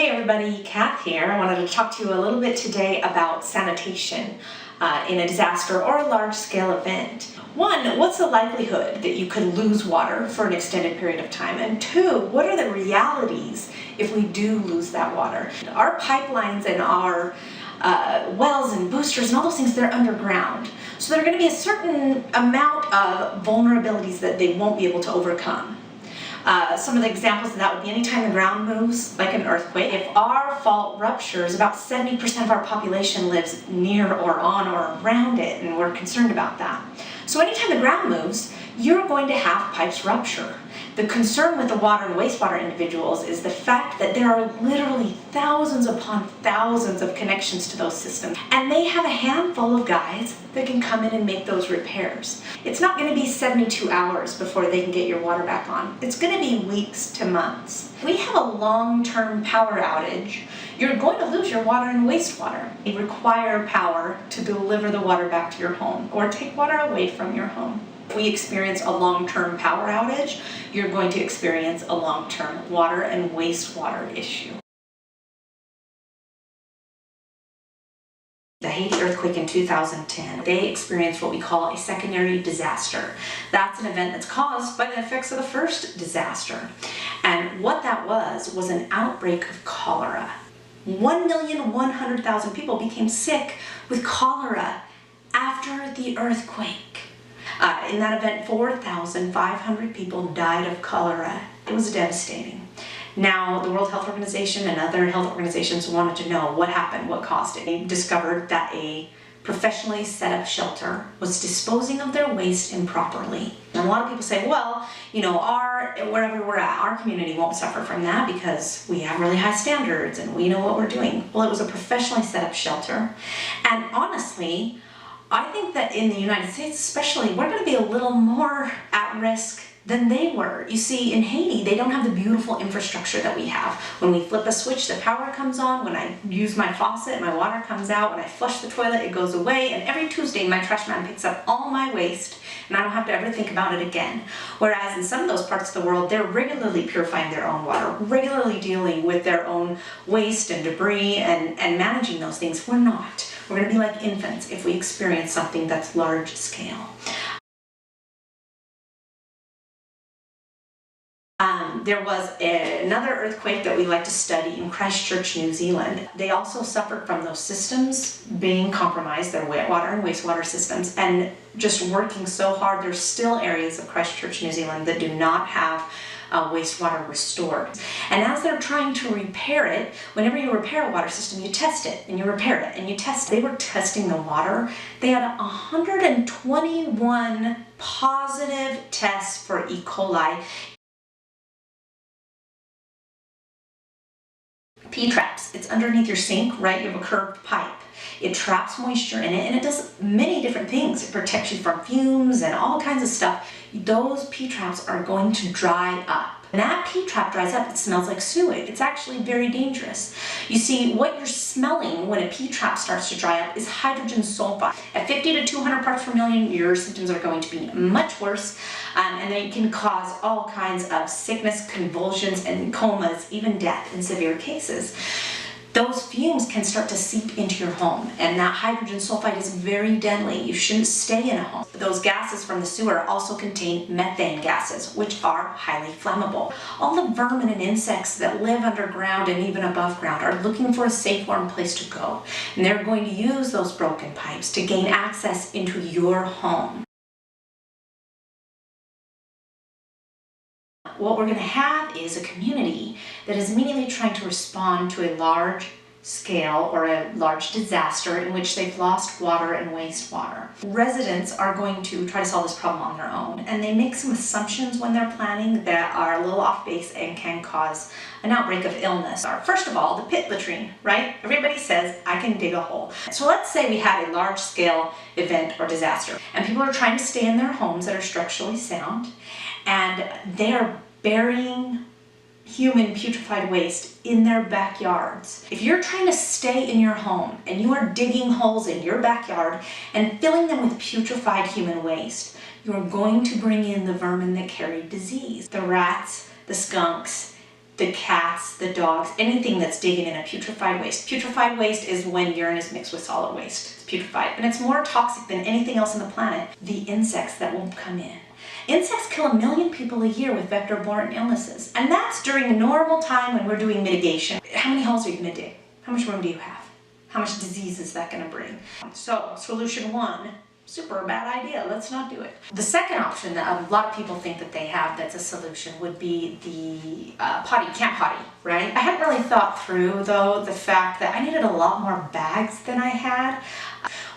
Hey everybody, Kath here. I wanted to talk to you a little bit today about sanitation in a disaster or a large-scale event. One, what's the likelihood that you could lose water for an extended period of time? And two, what are the realities if we do lose that water? Our pipelines and our wells and boosters and all those things, they're underground. So there are going to be a certain amount of vulnerabilities that they won't be able to overcome. Some of the examples of that would be anytime the ground moves, like an earthquake. If our fault ruptures, about 70% of our population lives near or on or around it, and we're concerned about that. So anytime the ground moves, you're going to have pipes rupture. The concern with the water and wastewater individuals is the fact that there are literally thousands upon thousands of connections to those systems, and they have a handful of guys that can come in and make those repairs. It's not going to be 72 hours before they can get your water back on. It's going to be weeks to months. If we have a long-term power outage, you're going to lose your water and wastewater. You require power to deliver the water back to your home or take water away from your home. If we experience a long-term power outage, you're going to experience a long-term water and wastewater issue. The Haiti earthquake in 2010, they experienced what we call a secondary disaster. That's an event that's caused by the effects of the first disaster. And what that was an outbreak of cholera. 1,100,000 people became sick with cholera after the earthquake. In that event, 4,500 people died of cholera. It was devastating. Now, the World Health Organization and other health organizations wanted to know what happened, what caused it. They discovered that a professionally set up shelter was disposing of their waste improperly. And a lot of people say, well, you know, wherever we're at, our community won't suffer from that because we have really high standards and we know what we're doing. Well, it was a professionally set up shelter. And honestly, I think that in the United States especially, we're going to be a little more at risk than they were. You see, in Haiti, they don't have the beautiful infrastructure that we have. When we flip a switch, the power comes on. When I use my faucet, my water comes out. When I flush the toilet, it goes away. And every Tuesday, my trash man picks up all my waste, and I don't have to ever think about it again. Whereas in some of those parts of the world, they're regularly purifying their own water, regularly dealing with their own waste and debris and managing those things. We're not. We're going to be like infants if we experience something that's large scale. There was another earthquake that we like to study in Christchurch, New Zealand. They also suffered from those systems being compromised, their water and wastewater systems, and just working so hard. There's still areas of Christchurch, New Zealand that do not have wastewater restored. And as they're trying to repair it, whenever you repair a water system, you test it and you repair it and you test it. They were testing the water. They had 121 positive tests for E. coli. P-traps. It's underneath your sink, right? You have a curved pipe. It traps moisture in it, and it does many different things. It protects you from fumes and all kinds of stuff. Those P-traps are going to dry up. When that P-trap dries up, it smells like sewage. It's actually very dangerous. You see, what you're smelling when a P-trap starts to dry up is hydrogen sulfide. At 50 to 200 parts per million, your symptoms are going to be much worse, and they can cause all kinds of sickness, convulsions, and comas, even death in severe cases. Those fumes can start to seep into your home, and that hydrogen sulfide is very deadly. You shouldn't stay in a home. Those gases from the sewer also contain methane gases, which are highly flammable. All the vermin and insects that live underground and even above ground are looking for a safe, warm place to go, and they're going to use those broken pipes to gain access into your home. What we're going to have is a community that is immediately trying to respond to a large scale or a large disaster in which they've lost water and wastewater. Residents are going to try to solve this problem on their own, and they make some assumptions when they're planning that are a little off base and can cause an outbreak of illness. First of all, the pit latrine, right? Everybody says, I can dig a hole. So let's say we had a large scale event or disaster, and people are trying to stay in their homes that are structurally sound, and they're burying human putrefied waste in their backyards. If you're trying to stay in your home and you are digging holes in your backyard and filling them with putrefied human waste, you're going to bring in the vermin that carry disease. The rats, the skunks, the cats, the dogs, anything that's digging in a putrefied waste. Putrefied waste is when urine is mixed with solid waste. It's putrefied, and it's more toxic than anything else on the planet. The insects that will come in. Insects kill 1 million people a year with vector-borne illnesses, and that's during a normal time when we're doing mitigation. How many holes are you gonna dig? How much room do you have? How much disease is that gonna bring? So, solution one, super bad idea, let's not do it. The second option that a lot of people think that they have that's a solution would be the potty, camp potty, right? I hadn't really thought through though the fact that I needed a lot more bags than I had.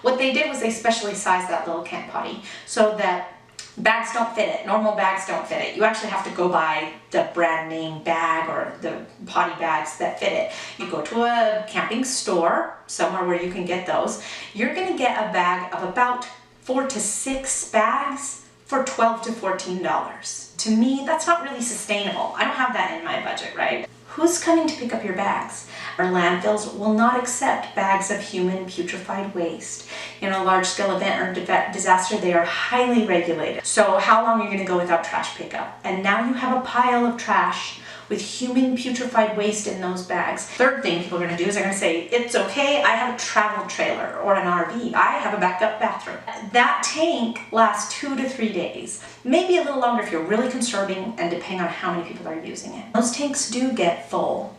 What they did was they specially sized that little camp potty so that bags don't fit it. Normal bags don't fit it. You actually have to go buy the brand name bag or the potty bags that fit it. You go to a camping store, somewhere where you can get those. You're gonna get a bag of about 4 to 6 bags for $12 to $14. To me, that's not really sustainable. I don't have that in my budget, right? Who's coming to pick up your bags? Our landfills will not accept bags of human putrefied waste. In a large-scale event or disaster, they are highly regulated. So how long are you gonna go without trash pickup? And now you have a pile of trash with human putrefied waste in those bags. Third thing people are gonna do is they're gonna say, it's okay, I have a travel trailer or an RV. I have a backup bathroom. That tank lasts 2 to 3 days. Maybe a little longer if you're really conserving and depending on how many people are using it. Those tanks do get full.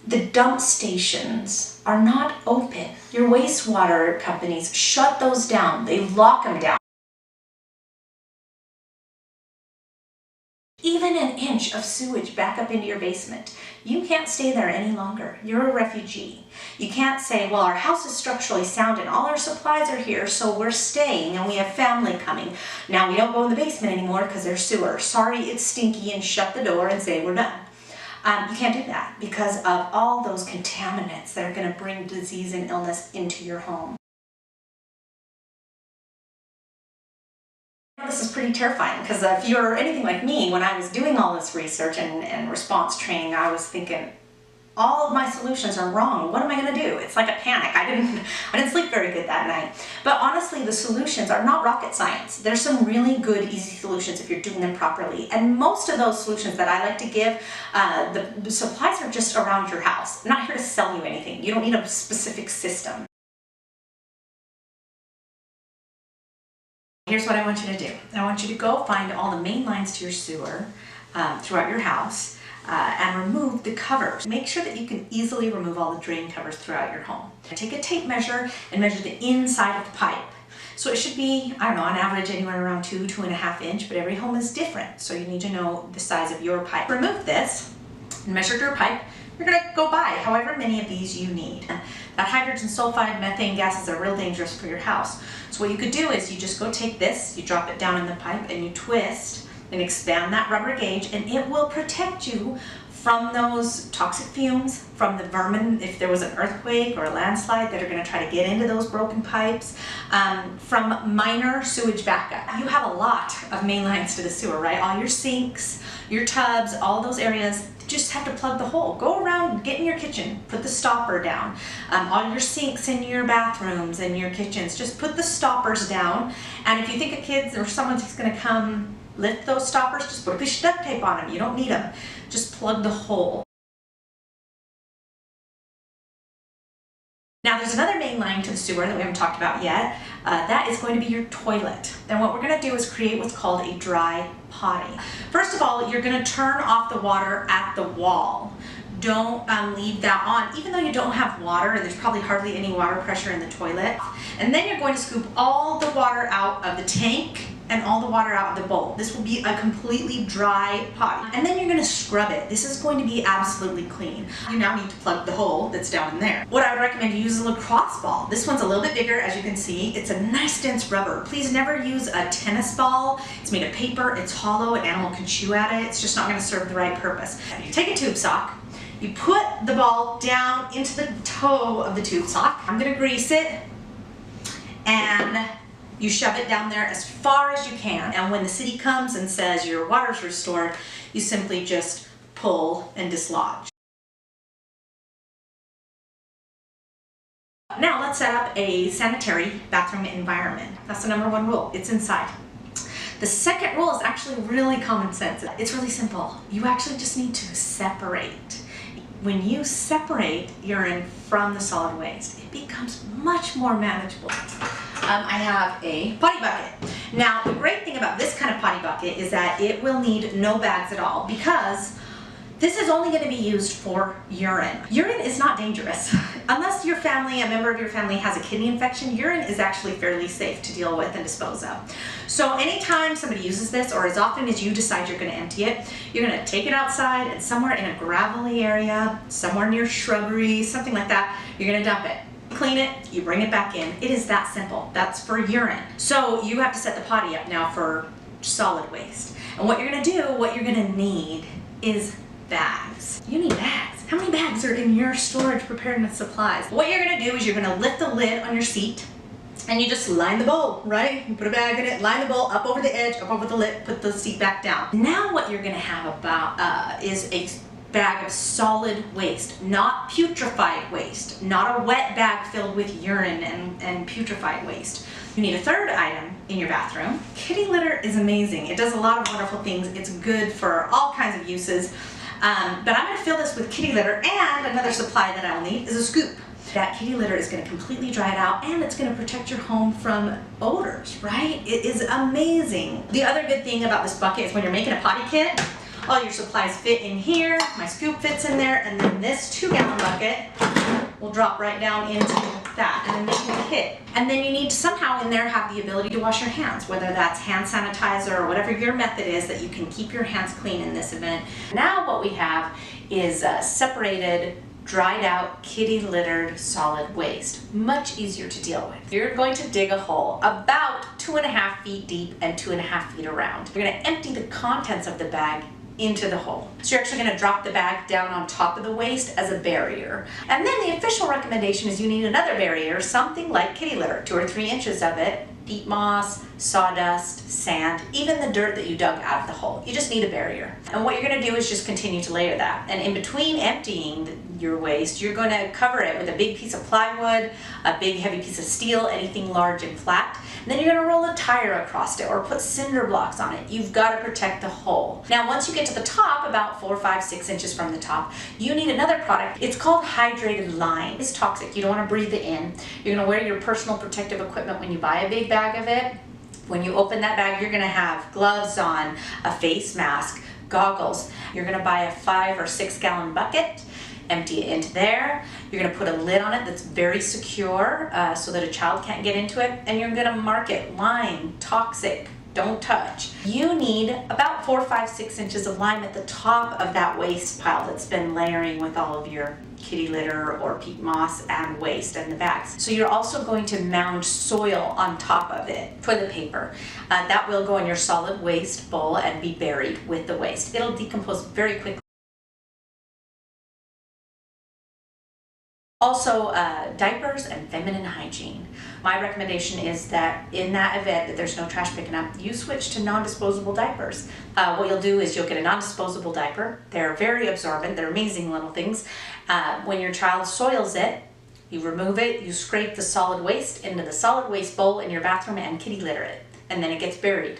The dump stations are not open. Your wastewater companies shut those down. They lock them down. Even an inch of sewage back up into your basement. You can't stay there any longer. You're a refugee. You can't say, well, our house is structurally sound and all our supplies are here, so we're staying and we have family coming. Now we don't go in the basement anymore because there's sewer. Sorry, it's stinky, and shut the door and say we're done. You can't do that because of all those contaminants that are going to bring disease and illness into your home. This is pretty terrifying because if you're anything like me, when I was doing all this research and response training, I was thinking, all of my solutions are wrong. What am I going to do? It's like a panic. I didn't sleep very good that night. But honestly, the solutions are not rocket science. There's some really good, easy solutions if you're doing them properly. And most of those solutions that I like to give, the supplies are just around your house. I'm not here to sell you anything. You don't need a specific system. Here's what I want you to do. I want you to go find all the main lines to your sewer throughout your house and remove the covers. Make sure that you can easily remove all the drain covers throughout your home. Take a tape measure and measure the inside of the pipe. So it should be, I don't know, on average anywhere around 2.5 inch, but every home is different. So you need to know the size of your pipe. Remove this and measure your pipe. You're gonna go buy however many of these you need. That hydrogen sulfide, methane gases are real dangerous for your house. So what you could do is you just go take this, you drop it down in the pipe and you twist and expand that rubber gauge, and it will protect you from those toxic fumes, from the vermin, if there was an earthquake or a landslide that are gonna try to get into those broken pipes, from minor sewage backup. You have a lot of main lines to the sewer, right? All your sinks, your tubs, all those areas, just have to plug the hole. Go around, get in your kitchen, put the stopper down. All your sinks in your bathrooms and your kitchens, just put the stoppers down. And if you think a kid or someone's just gonna come lift those stoppers, just put a piece of duct tape on them. You don't need them. Just plug the hole. Now there's another main line to the sewer that we haven't talked about yet. That is going to be your toilet. And what we're going to do is create what's called a dry potty. First of all, you're going to turn off the water at the wall. Don't leave that on, even though you don't have water and there's probably hardly any water pressure in the toilet. And then you're going to scoop all the water out of the tank and all the water out of the bowl. This will be a completely dry potty. And then you're gonna scrub it. This is going to be absolutely clean. You now need to plug the hole that's down in there. What I would recommend you use is a lacrosse ball. This one's a little bit bigger, as you can see. It's a nice dense rubber. Please never use a tennis ball. It's made of paper, it's hollow, an animal can chew at it. It's just not gonna serve the right purpose. You take a tube sock, you put the ball down into the toe of the tube sock. I'm gonna grease it, and you shove it down there as far as you can. And when the city comes and says your water's restored, you simply just pull and dislodge. Now let's set up a sanitary bathroom environment. That's the #1 rule. It's inside. The second rule is actually really common sense. It's really simple. You actually just need to separate. When you separate urine from the solid waste, it becomes much more manageable. I have a potty bucket. Now, the great thing about this kind of potty bucket is that it will need no bags at all, because this is only going to be used for urine. Urine is not dangerous. Unless your family, a member of your family has a kidney infection, urine is actually fairly safe to deal with and dispose of. So anytime somebody uses this, or as often as you decide you're going to empty it, you're going to take it outside and somewhere in a gravelly area, somewhere near shrubbery, something like that, you're going to dump it. Clean it, you bring it back in. It is that simple. That's for urine. So you have to set the potty up now for solid waste. And what you're going to do, what you're going to need is bags. You need bags. How many bags are in your storage preparedness supplies? What you're going to do is you're going to lift the lid on your seat and you just line the bowl, right? You put a bag in it, line the bowl up over the edge, up over the lid, put the seat back down. Now what you're going to have about is a bag of solid waste, not putrefied waste, not a wet bag filled with urine and putrefied waste. You need a third item in your bathroom. Kitty litter is amazing. It does a lot of wonderful things. It's good for all kinds of uses. But I'm going to fill this with kitty litter, and another supply that I'll need is a scoop. That kitty litter is going to completely dry it out, and it's going to protect your home from odors, right? It is amazing. The other good thing about this bucket is when you're making a potty kit, all your supplies fit in here, my scoop fits in there, and then this 2-gallon bucket will drop right down into that and then make a kit. And then you need to somehow in there have the ability to wash your hands, whether that's hand sanitizer or whatever your method is that you can keep your hands clean in this event. Now what we have is separated, dried out, kitty littered solid waste. Much easier to deal with. You're going to dig a hole about 2.5 feet deep and 2.5 feet around. You're going to empty the contents of the bag into the hole. So you're actually going to drop the bag down on top of the waste as a barrier. And then the official recommendation is you need another barrier, something like kitty litter, 2 or 3 inches of it, peat moss, sawdust, sand, even the dirt that you dug out of the hole. You just need a barrier. And what you're going to do is just continue to layer that. And in between emptying your waste, you're going to cover it with a big piece of plywood, a big heavy piece of steel, anything large and flat. And then you're going to roll a tire across it or put cinder blocks on it. You've got to protect the hole. Now once you get to the top, about 4, 5, 6 inches from the top, you need another product. It's called hydrated lime. It's toxic. You don't want to breathe it in. You're going to wear your personal protective equipment when you buy a big bag of it. When you open that bag, you're going to have gloves on, a face mask, goggles. You're going to buy a 5 or 6 gallon bucket, empty it into there. You're going to put a lid on it that's very secure so that a child can't get into it. And you're going to mark it lime, toxic, don't touch. You need about 4, 5, 6 inches of lime at the top of that waste pile that's been layering with all of your kitty litter or peat moss and waste in the bags. So you're also going to mound soil on top of it for the paper. That will go in your solid waste bowl and be buried with the waste. It'll decompose very quickly. Also, diapers and feminine hygiene. My recommendation is that in that event that there's no trash picking up, you switch to non-disposable diapers. What you'll do is you'll get a non-disposable diaper. They're very absorbent. They're amazing little things. When your child soils it, you remove it, you scrape the solid waste into the solid waste bowl in your bathroom and kitty litter it, and then it gets buried.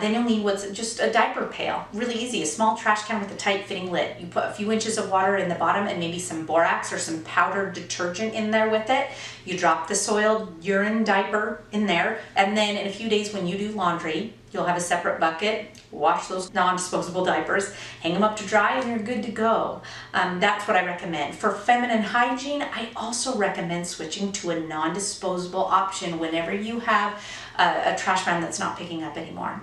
Then you'll need what's just a diaper pail. Really easy, a small trash can with a tight fitting lid. You put a few inches of water in the bottom and maybe some borax or some powdered detergent in there with it. You drop the soiled urine diaper in there, and then in a few days when you do laundry, you'll have a separate bucket, wash those non-disposable diapers, hang them up to dry, and you're good to go. That's what I recommend. For feminine hygiene, I also recommend switching to a non-disposable option whenever you have a trash man that's not picking up anymore.